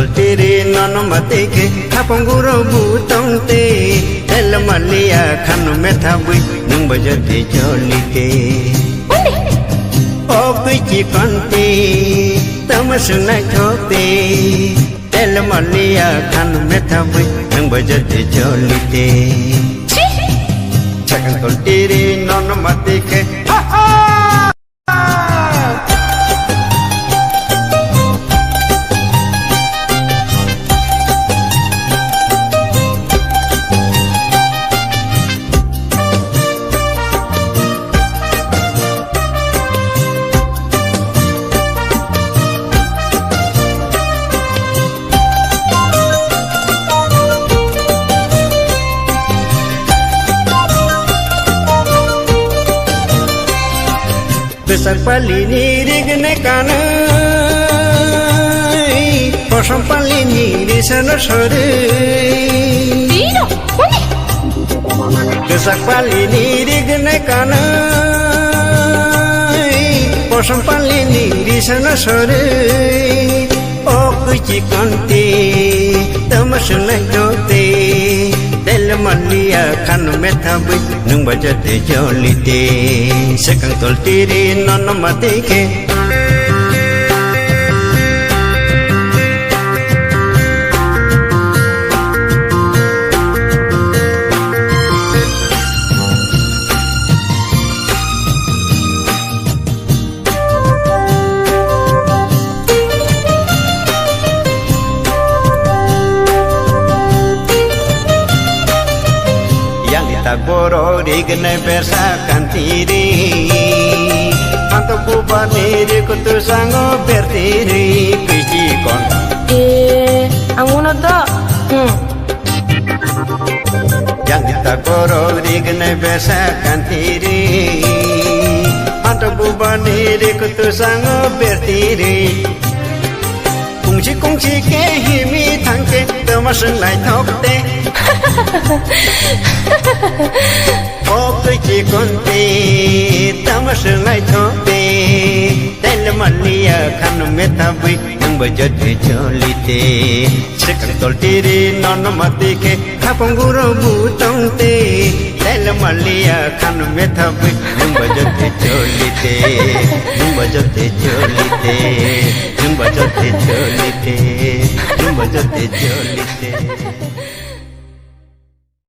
toltiri nono matike kapanguro butongte el malia khanu methabui nung bajate jolite o pichi konte tamasuna thote el malia khanu methabui nung bajate jolite chakan toltiri nono matike besar palini rigne kanai posam palini risana sore Dino, besar palini rigne kanai posam palini risana sore o kuchi kanti tamasna jote del malia khanu methabui nung bajate jolite sekang toltiri nono matike Boro rigne bersa kantiri Anto kubaniri kutu sango bertiri Pichi kon anguna da Yang kita boro rigne bersa kantiri Anto kubaniri kutu sango bertiri Kungsi kungsi ke himi tangke Temaseng lai thokte Oke konte tamaseng lai thokte Tel malia khanu methabui nung bajate jolite sekang toltiri nono matike kapanguro butongte Tel malia khanu methabui nung bajate jolite nung bajate jolite nung bajate jolite nung bajate jolite